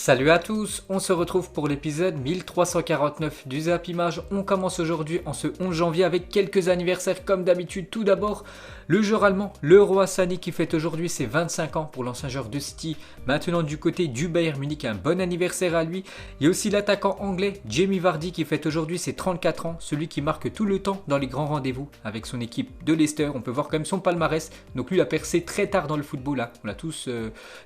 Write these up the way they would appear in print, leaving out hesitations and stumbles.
Salut à tous, on se retrouve pour l'épisode 1349 du Zap Image. On commence aujourd'hui en ce 11 janvier avec quelques anniversaires comme d'habitude. Tout d'abord, le joueur allemand Leroy Sané qui fête aujourd'hui ses 25 ans pour l'ancien joueur de City. Maintenant du côté du Bayern Munich, un bon anniversaire à lui. Il y a aussi l'attaquant anglais Jamie Vardy qui fête aujourd'hui ses 34 ans. Celui qui marque tout le temps dans les grands rendez-vous avec son équipe de Leicester. On peut voir quand même son palmarès. Donc lui il a percé très tard dans le football. Hein. On l'a tous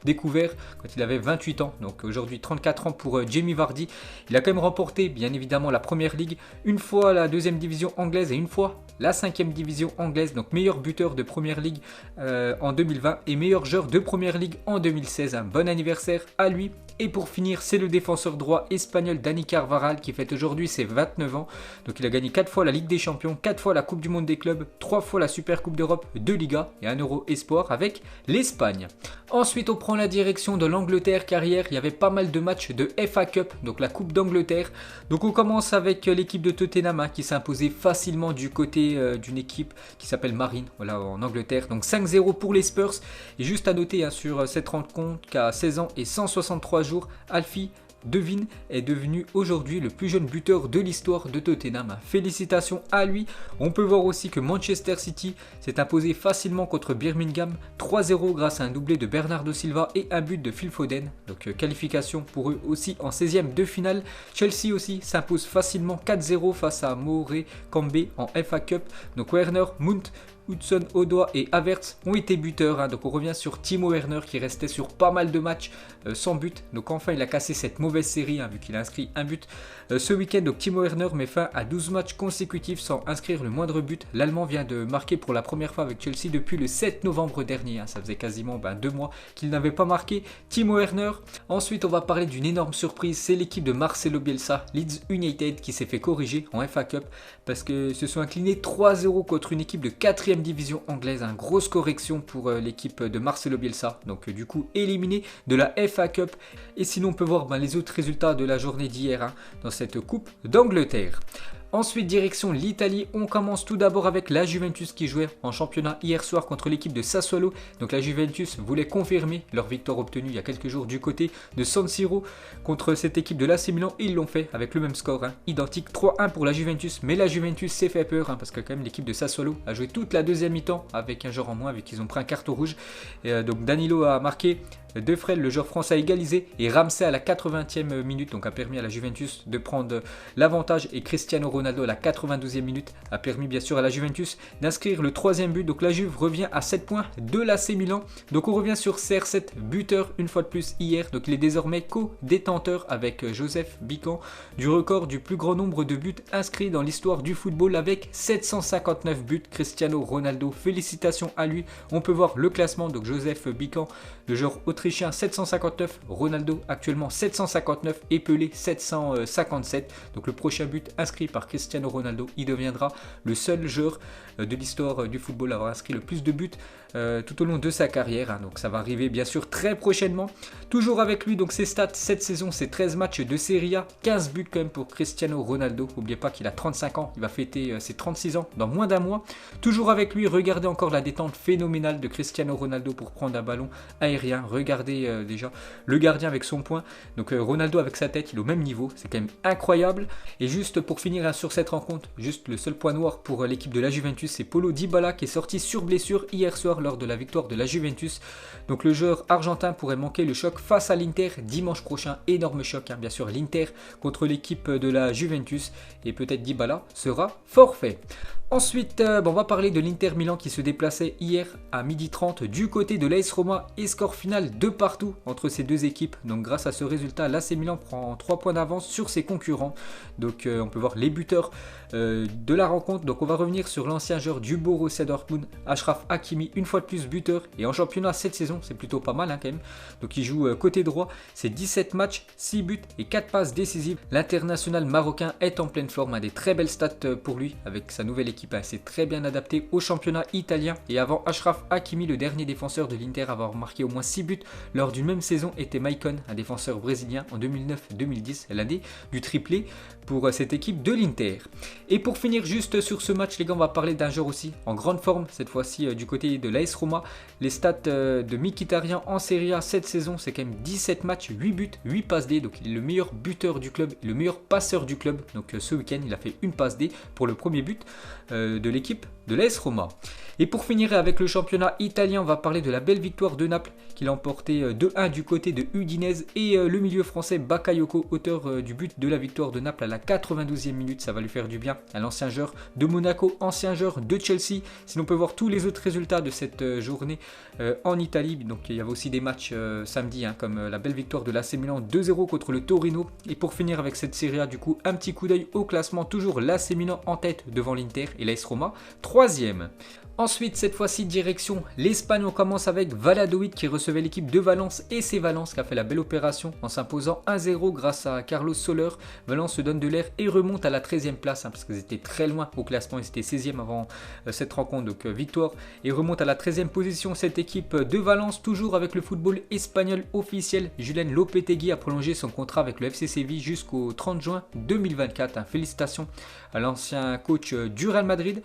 découvert quand il avait 28 ans. Donc aujourd'hui 34 ans pour Jamie Vardy. Il a quand même remporté bien évidemment la première ligue, une fois la deuxième division anglaise et une fois la 5e division anglaise. Donc meilleur buteur de première ligue en 2020 et meilleur joueur de première ligue en 2016. Un bon anniversaire à lui. Et pour finir, c'est le défenseur droit espagnol Dani Carvajal qui fête aujourd'hui ses 29 ans. Donc il a gagné 4 fois la Ligue des Champions, 4 fois la Coupe du Monde des clubs, 3 fois la Super Coupe d'Europe, 2 Ligas et 1 Euro Espoir avec l'Espagne. Ensuite, on prend la direction de l'Angleterre car hier, il y avait pas mal de matchs de FA Cup, donc la Coupe d'Angleterre. Donc on commence avec l'équipe de Tottenham qui s'est imposée facilement du côté d'une équipe qui s'appelle Marine, voilà, en Angleterre. Donc 5-0 pour les Spurs. Et juste à noter sur cette rencontre qu'à 16 ans et 163 jours, Alfie Devine est devenu aujourd'hui le plus jeune buteur de l'histoire de Tottenham. Félicitations à lui. On peut voir aussi que Manchester City s'est imposé facilement contre Birmingham 3-0 grâce à un doublé de Bernardo Silva et un but de Phil Foden. Donc qualification pour eux aussi en 16e de finale. Chelsea aussi s'impose facilement 4-0 face à Morecambe en FA Cup. Donc Werner, Mount, Hudson-Odoi et Havertz ont été buteurs. Donc on revient sur Timo Werner qui restait sur pas mal de matchs sans but. Donc enfin il a cassé cette mauvaise série vu qu'il a inscrit un but ce week-end. Donc Timo Werner met fin à 12 matchs consécutifs sans inscrire le moindre but. L'Allemand vient de marquer pour la première fois avec Chelsea depuis le 7 novembre dernier. Ça faisait quasiment 2 mois qu'il n'avait pas marqué, Timo Werner. Ensuite on va parler d'une énorme surprise. C'est l'équipe de Marcelo Bielsa, Leeds United, qui s'est fait corriger en FA Cup parce que se sont inclinés 3-0 contre une équipe de 4e division anglaise. Grosse correction pour l'équipe de Marcelo Bielsa. Donc du coup éliminé de la FA Cup. Et sinon on peut voir les autres résultats de la journée d'hier dans cette Coupe d'Angleterre. Ensuite, direction l'Italie, on commence tout d'abord avec la Juventus qui jouait en championnat hier soir contre l'équipe de Sassuolo. Donc la Juventus voulait confirmer leur victoire obtenue il y a quelques jours du côté de San Siro contre cette équipe de l'AC Milan. Ils l'ont fait avec le même score, identique 3-1 pour la Juventus. Mais la Juventus s'est fait peur parce que quand même l'équipe de Sassuolo a joué toute la deuxième mi-temps avec un joueur en moins vu qu'ils ont pris un carton rouge. Et donc Danilo a marqué, Defrel, le joueur français, a égalisé et Ramsey à la 80e minute donc a permis à la Juventus de prendre l'avantage et Cristiano Ronaldo à la 92e minute a permis bien sûr à la Juventus d'inscrire le 3e but. Donc la Juve revient à 7 points de l'AC Milan. Donc on revient sur CR7, buteur une fois de plus hier. Donc il est désormais co-détenteur avec Joseph Bican du record du plus grand nombre de buts inscrits dans l'histoire du football avec 759 buts. Cristiano Ronaldo, félicitations à lui. On peut voir le classement, donc Joseph Bican, le joueur autrichien 759, Ronaldo actuellement 759 et Pelé 757. Donc le prochain but inscrit par Cristiano Ronaldo, il deviendra le seul joueur de l'histoire du football à avoir inscrit le plus de buts tout au long de sa carrière. Donc ça va arriver bien sûr très prochainement. Toujours avec lui, donc ses stats cette saison, c'est 13 matchs de Serie A, 15 buts quand même pour Cristiano Ronaldo. N'oubliez pas qu'il a 35 ans, il va fêter ses 36 ans dans moins d'un mois. Toujours avec lui, regardez encore la détente phénoménale de Cristiano Ronaldo pour prendre un ballon aérien. Regardez déjà le gardien avec son poing. Donc Ronaldo avec sa tête, il est au même niveau, c'est quand même incroyable. Et juste pour finir sur cette rencontre, juste le seul point noir pour l'équipe de la Juventus, c'est Paulo Dybala qui est sorti sur blessure hier soir lors de la victoire de la Juventus. Donc le joueur argentin pourrait manquer le choc face à l'Inter dimanche prochain. Énorme choc, bien sûr, l'Inter contre l'équipe de la Juventus. Et peut-être Dybala sera forfait. Ensuite, on va parler de l'Inter Milan qui se déplaçait hier à 12h30 du côté de l'AS Roma et score final de partout entre ces deux équipes. Donc grâce à ce résultat, l'AC Milan prend 3 points d'avance sur ses concurrents. Donc on peut voir les buteurs de la rencontre. Donc on va revenir sur l'ancien joueur du Borussia Dortmund, Achraf Hakimi, une fois de plus buteur. Et en championnat cette saison, c'est plutôt pas mal quand même. Donc il joue côté droit, c'est 17 matchs, 6 buts et 4 passes décisives. L'international marocain est en pleine forme, des très belles stats pour lui avec sa nouvelle équipe. S'est très bien adapté au championnat italien. Et avant Achraf Hakimi, le dernier défenseur de l'Inter à avoir marqué au moins 6 buts lors d'une même saison était Maicon, un défenseur brésilien en 2009-2010, l'année du triplé pour cette équipe de l'Inter. l'Inter. Et pour finir juste sur ce match les gars, on va parler d'un joueur aussi en grande forme, cette fois-ci du côté de l'AS Roma. Les stats de Mkhitaryan en Serie A cette saison, c'est quand même 17 matchs, 8 buts, 8 passes D. Donc il est le meilleur buteur du club, le meilleur passeur du club. Donc ce week-end il a fait une passe D pour le premier but de l'équipe de l'AS Roma. Et pour finir avec le championnat italien, on va parler de la belle victoire de Naples qui l'a emporté 2-1 du côté de Udinese, et le milieu français Bakayoko, auteur du but de la victoire de Naples à la 92e minute. Ça va lui faire du bien à l'ancien joueur de Monaco, ancien joueur de Chelsea. Sinon on peut voir tous les autres résultats de cette journée en Italie. Donc il y avait aussi des matchs samedi comme la belle victoire de l'AC Milan 2-0 contre le Torino. Et pour finir avec cette Serie A, du coup un petit coup d'œil au classement, toujours l'AC Milan en tête devant l'Inter et l'AS Roma 3e. Ensuite, cette fois-ci, direction l'Espagne. On commence avec Valladolid qui recevait l'équipe de Valence, et c'est Valence qui a fait la belle opération en s'imposant 1-0 grâce à Carlos Soler. Valence se donne de l'air et remonte à la 13e place parce qu'ils étaient très loin au classement. Ils étaient 16e avant cette rencontre, donc victoire, et remonte à la 13e position cette équipe de Valence. Toujours avec le football espagnol officiel, Julen Lopetegui a prolongé son contrat avec le FC Séville jusqu'au 30 juin 2024. Félicitations à l'ancien coach du Real Madrid.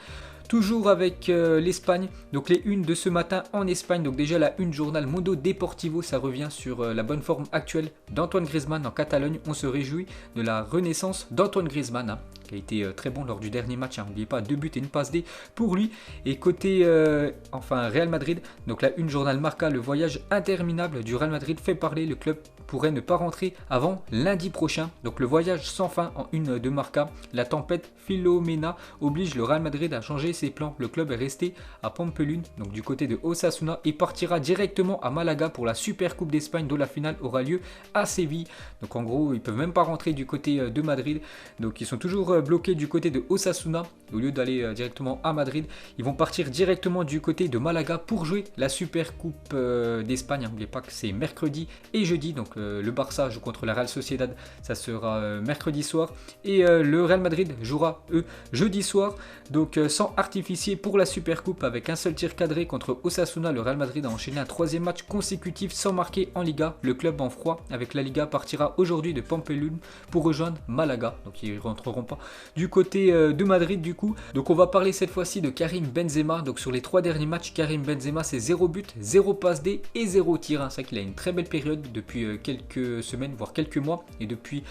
Toujours avec l'Espagne, donc les unes de ce matin en Espagne. Donc déjà la une journal Mundo Deportivo, ça revient sur la bonne forme actuelle d'Antoine Griezmann en Catalogne. On se réjouit de la renaissance d'Antoine Griezmann, qui a été très bon lors du dernier match. N'oubliez pas, 2 buts et une passe D pour lui. Et côté Real Madrid, donc la une journal Marca, le voyage interminable du Real Madrid fait parler. Le club pourrait ne pas rentrer avant lundi prochain. Donc le voyage sans fin en une de Marca. La tempête Filomena oblige le Real Madrid à changer ses plans. Le club est resté à Pampelune, donc du côté de Osasuna, et partira directement à Malaga pour la Super Coupe d'Espagne, dont la finale aura lieu à Séville. Donc en gros, ils peuvent même pas rentrer du côté de Madrid. Donc ils sont toujours bloqués du côté de Osasuna. Au lieu d'aller directement à Madrid, ils vont partir directement du côté de Malaga pour jouer la Super Coupe d'Espagne. N'oubliez pas que c'est mercredi et jeudi. Donc le Barça joue contre la Real Sociedad, ça sera mercredi soir, et le Real Madrid jouera jeudi soir. Donc sans artificier pour la Super Coupe, avec un seul tir cadré contre Osasuna, le Real Madrid a enchaîné un 3e match consécutif sans marquer en Liga. Le club en froid avec la Liga partira aujourd'hui de Pampelune pour rejoindre Malaga. Donc ils ne rentreront pas du côté de Madrid du coup. Donc on va parler cette fois-ci de Karim Benzema. Donc sur les 3 derniers matchs, Karim Benzema c'est 0 but, 0 passe D et 0 tir. C'est vrai qu'il a une très belle période depuis quelques semaines, voire quelques mois. Et depuis,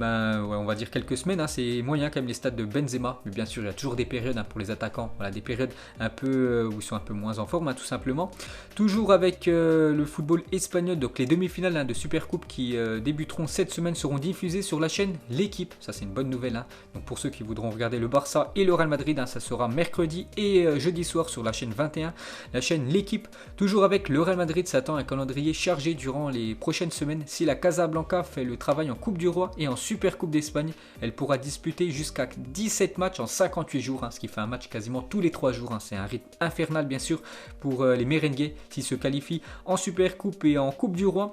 on va dire quelques semaines, c'est moyen quand même les stats de Benzema. Mais bien sûr, il y a toujours des périodes pour les attaquants. Voilà, des périodes un peu où ils sont un peu moins en forme, tout simplement. Toujours avec le football espagnol, donc les demi-finales de Supercoupe qui débuteront cette semaine seront diffusées sur la chaîne L'Équipe. Ça c'est une bonne nouvelle. Donc pour ceux qui voudront regarder le Barça et le Real Madrid, ça sera mercredi et jeudi soir sur la chaîne 21, la chaîne L'Équipe. Toujours avec le Real Madrid, s'attend un calendrier chargé durant les prochaines semaines. Si la Casablanca fait le travail en Coupe du Roi et en Supercoupe d'Espagne, elle pourra disputer jusqu'à 17 matchs en 58 jours, ce qui fait un match quasiment tous les 3 jours. C'est un rythme infernal bien sûr pour les merengues s'ils se qualifient en Supercoupe et en Coupe du Roi.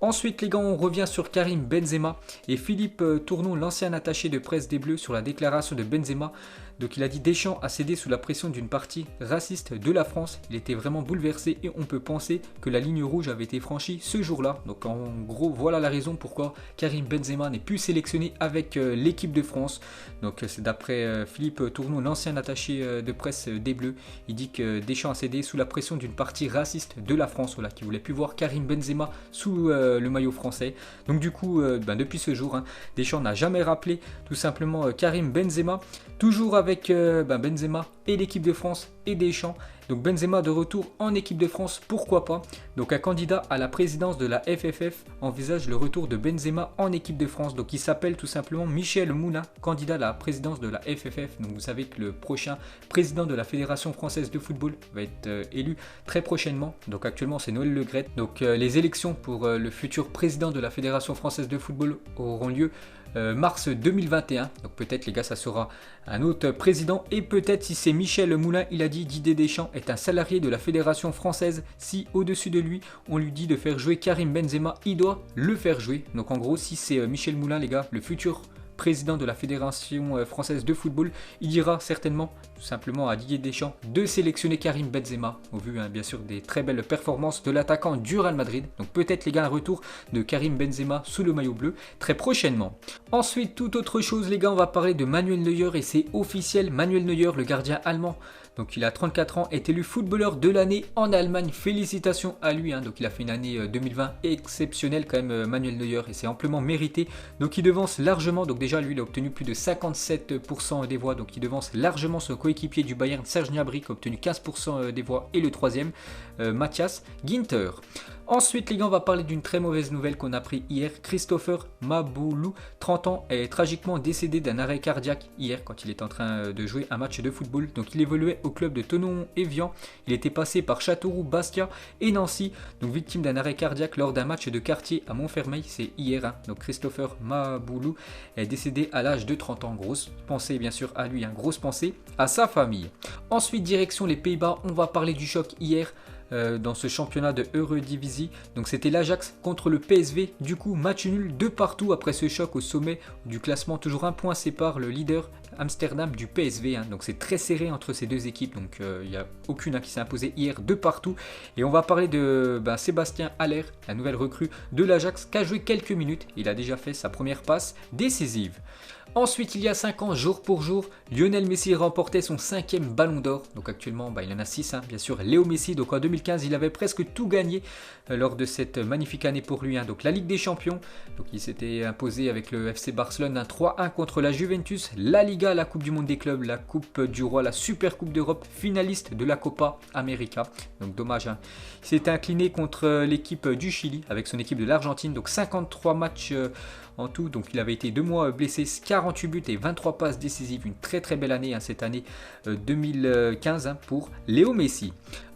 Ensuite les gars, on revient sur Karim Benzema et Philippe Tournon, l'ancien attaché de presse des Bleus, sur la déclaration de Benzema. Donc il a dit: Deschamps a cédé sous la pression d'une partie raciste de la France. Il était vraiment bouleversé et on peut penser que la ligne rouge avait été franchie ce jour-là. Donc en gros, voilà la raison pourquoi Karim Benzema n'est plus sélectionné avec l'équipe de France. Donc c'est d'après Philippe Tournon, l'ancien attaché de presse des Bleus. Il dit que Deschamps a cédé sous la pression d'une partie raciste de la France, qui voulait plus voir Karim Benzema sous le maillot français. Donc du coup, depuis ce jour, Deschamps n'a jamais rappelé tout simplement Karim Benzema. Toujours avec Benzema et l'équipe de France et Deschamps. Donc Benzema de retour en équipe de France, pourquoi pas. Donc un candidat à la présidence de la FFF envisage le retour de Benzema en équipe de France. Donc il s'appelle tout simplement Michel Moulin, candidat à la présidence de la FFF. Donc vous savez que le prochain président de la Fédération Française de Football va être élu très prochainement. Donc actuellement c'est Noël Le Graët. Donc les élections pour le futur président de la Fédération Française de Football auront lieu mars 2021. Donc peut-être les gars, ça sera un autre président, et peut-être si c'est Michel Moulin, il a dit Didier Deschamps est un salarié de la Fédération Française. Si au-dessus de lui on lui dit de faire jouer Karim Benzema, il doit le faire jouer. Donc en gros, si c'est Michel Moulin les gars, le futur président de la Fédération Française de Football, il dira certainement tout simplement à Didier Deschamps de sélectionner Karim Benzema, au vu bien sûr des très belles performances de l'attaquant du Real Madrid. Donc peut-être les gars, un retour de Karim Benzema sous le maillot bleu très prochainement. Ensuite, toute autre chose les gars, on va parler de Manuel Neuer et c'est officiel, Manuel Neuer, le gardien allemand. Donc il a 34 ans, est élu footballeur de l'année en Allemagne. Félicitations à lui. Donc il a fait une année 2020 exceptionnelle quand même, Manuel Neuer, et c'est amplement mérité. Donc il devance largement, donc déjà lui il a obtenu plus de 57% des voix. Donc il devance largement son coéquipier du Bayern, Serge Gnabry, qui a obtenu 15% des voix, et le troisième, Matthias Ginter. Ensuite les gars, on va parler d'une très mauvaise nouvelle qu'on a appris hier. Christopher Maboulou, 30 ans, est tragiquement décédé d'un arrêt cardiaque hier quand il était en train de jouer un match de football. Donc il évoluait au club de Thonon-Évian. Il était passé par Châteauroux, Bastia et Nancy. Donc victime d'un arrêt cardiaque lors d'un match de quartier à Montfermeil, c'est hier. Donc Christopher Maboulou est décédé à l'âge de 30 ans. Grosse pensée bien sûr à lui, grosse pensée à sa famille. Ensuite direction les Pays-Bas, on va parler du choc hier. Dans ce championnat de Eredivisie. Donc c'était l'Ajax contre le PSV. Du coup, match nul de partout après ce choc au sommet du classement. Toujours un point sépare le leader Amsterdam du PSV. Donc c'est très serré entre ces deux équipes. Donc il n'y a aucune qui s'est imposée hier de partout. Et on va parler de Sébastien Haller, la nouvelle recrue de l'Ajax, qui a joué quelques minutes. Il a déjà fait sa première passe décisive. Ensuite, il y a 5 ans, jour pour jour, Lionel Messi remportait son 5e ballon d'or. Donc actuellement, il en a 6, bien sûr. Léo Messi, donc en 2015, il avait presque tout gagné lors de cette magnifique année pour lui. Donc la Ligue des Champions, donc il s'était imposé avec le FC Barcelone, 3-1 contre la Juventus. La Liga, la Coupe du Monde des clubs, la Coupe du Roi, la Super Coupe d'Europe, finaliste de la Copa América. Donc dommage, il s'était incliné contre l'équipe du Chili avec son équipe de l'Argentine. Donc 53 matchs en tout, donc il avait été 2 mois blessé, 48 buts et 23 passes décisives. Une très très belle année cette année 2015 pour Léo Messi.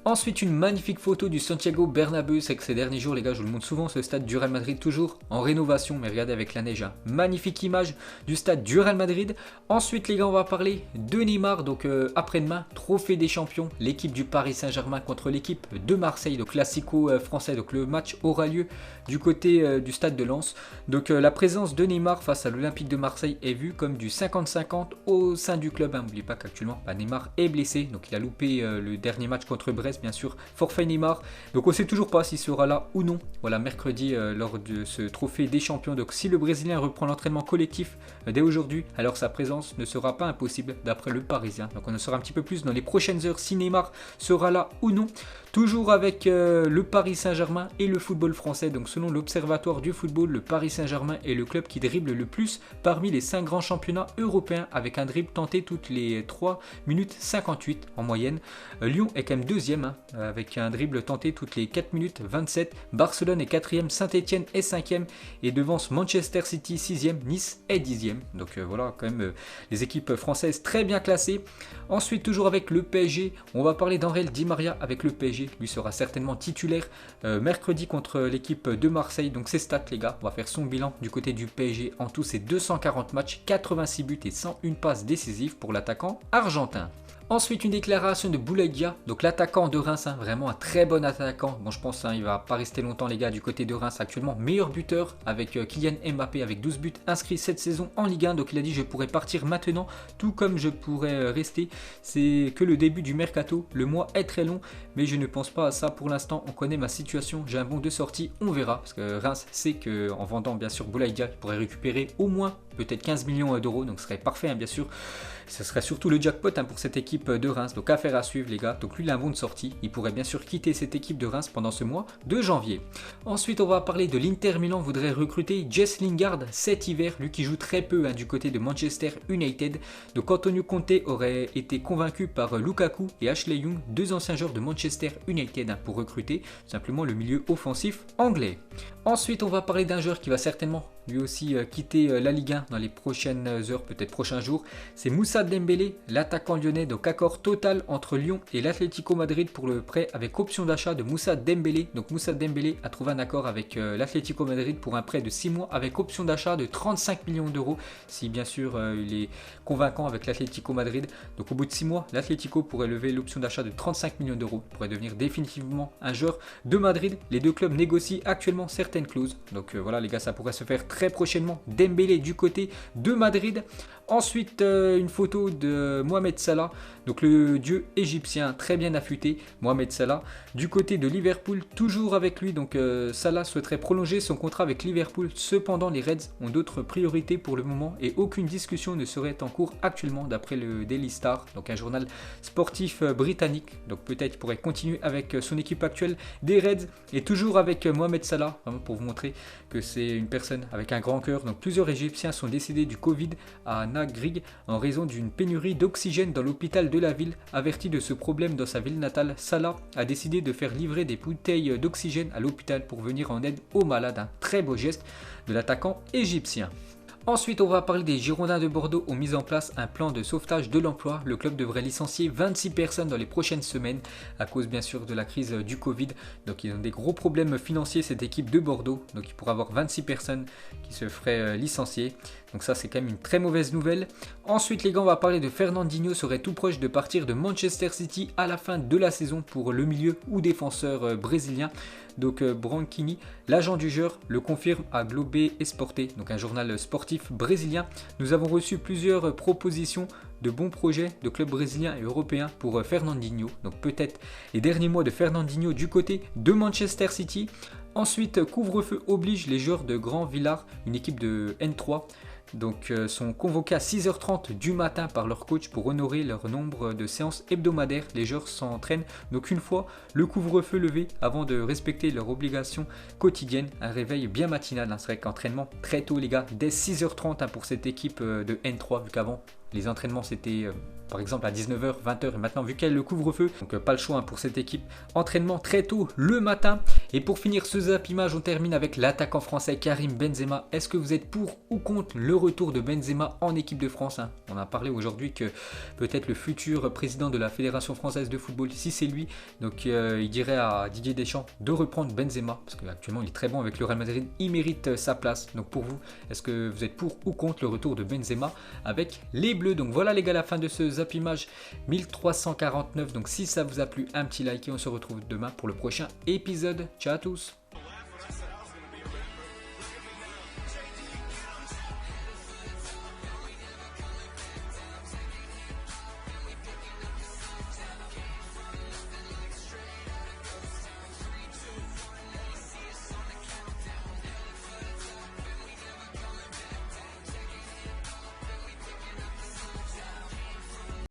Ensuite, une magnifique photo du Santiago Bernabéu. C'est que ces derniers jours, les gars, je vous le montre souvent, ce stade du Real Madrid, toujours en rénovation. Mais regardez avec la neige, magnifique image du stade du Real Madrid. Ensuite, les gars, on va parler de Neymar. Donc, après-demain, trophée des champions. L'équipe du Paris Saint-Germain contre l'équipe de Marseille. Donc, classico français. Donc, le match aura lieu du côté du stade de Lens. Donc, la présence de Neymar face à l'Olympique de Marseille est vue comme du 50-50 au sein du club. N'oubliez pas qu'actuellement, Neymar est blessé. Donc, il a loupé le dernier match contre Brest. Bien sûr, forfait Neymar. Donc on ne sait toujours pas s'il sera là ou non. Voilà, mercredi lors de ce trophée des champions. Donc si le Brésilien reprend l'entraînement collectif dès aujourd'hui, alors sa présence ne sera pas impossible d'après le Parisien. Donc on en saura un petit peu plus dans les prochaines heures si Neymar sera là ou non. Toujours avec le Paris Saint-Germain et le football français. Donc selon l'Observatoire du football, le Paris Saint-Germain est le club qui dribble le plus parmi les 5 grands championnats européens, avec un dribble tenté toutes les 3 minutes 58 en moyenne. Lyon est quand même deuxième avec un dribble tenté toutes les 4 minutes 27. Barcelone est 4e, Saint-Etienne est 5e et devance Manchester City 6e, Nice est 10e. Donc voilà, quand même les équipes françaises très bien classées. Ensuite, toujours avec le PSG, on va parler d'Angel Di Maria avec le PSG. Lui sera certainement titulaire mercredi contre l'équipe de Marseille. Donc ses stats les gars, on va faire son bilan du côté du PSG. En tout, c'est 240 matchs, 86 buts et 101 passes décisives pour l'attaquant argentin. Ensuite, une déclaration de Boulaye Dia, donc l'attaquant de Reims, vraiment un très bon attaquant. Bon, je pense il va pas rester longtemps les gars du côté de Reims, actuellement meilleur buteur avec Kylian Mbappé avec 12 buts inscrits cette saison en Ligue 1. Donc il a dit je pourrais partir maintenant, tout comme je pourrais rester. C'est que le début du mercato, le mois est très long, mais je ne pense pas à ça pour l'instant. On connaît ma situation, j'ai un bon de sortie, on verra. Parce que Reims sait qu'en vendant bien sûr Boulaye Dia, il pourrait récupérer au moins peut-être 15 millions d'euros, donc ce serait parfait bien sûr. Ce serait surtout le jackpot pour cette équipe de Reims, donc affaire à suivre les gars. Donc lui il a un bon de sortie, il pourrait bien sûr quitter cette équipe de Reims pendant ce mois de janvier. Ensuite on va parler de l'Inter Milan, voudrait recruter Jess Lingard cet hiver, lui qui joue très peu du côté de Manchester United. Donc Antonio Conte aurait été convaincu par Lukaku et Ashley Young, 2 anciens joueurs de Manchester United pour recruter simplement le milieu offensif anglais. Ensuite on va parler d'un joueur qui va certainement lui aussi quitter la Ligue 1 dans les prochaines heures, peut-être prochains jours. C'est Moussa Dembélé, l'attaquant lyonnais. Donc accord total entre Lyon et l'Atlético Madrid pour le prêt avec option d'achat de Moussa Dembélé. Donc Moussa Dembélé a trouvé un accord avec l'Atlético Madrid pour un prêt de 6 mois avec option d'achat de 35 millions d'euros. Si bien sûr il est convaincant avec l'Atlético Madrid. Donc au bout de 6 mois, l'Atlético pourrait lever l'option d'achat de 35 millions d'euros. Pourrait devenir définitivement un joueur de Madrid. Les deux clubs négocient actuellement certaines clauses. Donc voilà les gars, ça pourrait se faire très prochainement. Dembélé du côté de Madrid. Ensuite, une photo de Mohamed Salah, donc le dieu égyptien très bien affûté, Mohamed Salah. Du côté de Liverpool, toujours avec lui, donc Salah souhaiterait prolonger son contrat avec Liverpool. Cependant, les Reds ont d'autres priorités pour le moment et aucune discussion ne serait en cours actuellement d'après le Daily Star, donc un journal sportif britannique. Donc peut-être il pourrait continuer avec son équipe actuelle des Reds et toujours avec Mohamed Salah, vraiment pour vous montrer que c'est une personne avec un grand cœur. Donc plusieurs Égyptiens sont décédés du Covid à Nagrig en raison d'une pénurie d'oxygène dans l'hôpital de la ville. Averti de ce problème dans sa ville natale, Salah a décidé de faire livrer des bouteilles d'oxygène à l'hôpital pour venir en aide aux malades. Un très beau geste de l'attaquant égyptien. Ensuite, on va parler des Girondins de Bordeaux ont mis en place un plan de sauvetage de l'emploi. Le club devrait licencier 26 personnes dans les prochaines semaines à cause bien sûr de la crise du Covid. Donc ils ont des gros problèmes financiers cette équipe de Bordeaux. Donc il pourrait avoir 26 personnes qui se feraient licencier. Donc ça c'est quand même une très mauvaise nouvelle. Ensuite les gars, on va parler de Fernandinho serait tout proche de partir de Manchester City à la fin de la saison pour le milieu ou défenseur brésilien. Donc Branchini, l'agent du joueur, le confirme à Globe Esporte, donc un journal sportif brésilien. Nous avons reçu plusieurs propositions de bons projets de clubs brésiliens et européens pour Fernandinho. Donc peut-être les derniers mois de Fernandinho du côté de Manchester City. Ensuite, couvre-feu oblige les joueurs de Grand Villard, une équipe de N3. Donc sont convoqués à 6h30 du matin par leur coach pour honorer leur nombre de séances hebdomadaires. Les joueurs s'entraînent donc une fois le couvre-feu levé avant de respecter leurs obligations quotidiennes. Un réveil bien matinal, c'est vrai qu'entraînement très tôt les gars, dès 6h30 pour cette équipe de N3 vu qu'avant les entraînements c'était par exemple à 19h, 20h et maintenant vu qu'il y a le couvre-feu, donc pas le choix pour cette équipe, entraînement très tôt le matin. Et pour finir ce Zap Image, on termine avec l'attaquant français Karim Benzema. Est-ce que vous êtes pour ou contre le retour de Benzema en équipe de France? On a parlé aujourd'hui que peut-être le futur président de la Fédération Française de Football, si c'est lui, donc il dirait à Didier Deschamps de reprendre Benzema, parce qu'actuellement il est très bon avec le Real Madrid, il mérite sa place. Donc pour vous, est-ce que vous êtes pour ou contre le retour de Benzema avec les Bleus? Donc voilà les gars, la fin de ce Zap Image 1349. Donc si ça vous a plu, un petit like et on se retrouve demain pour le prochain épisode. Ciao à tous.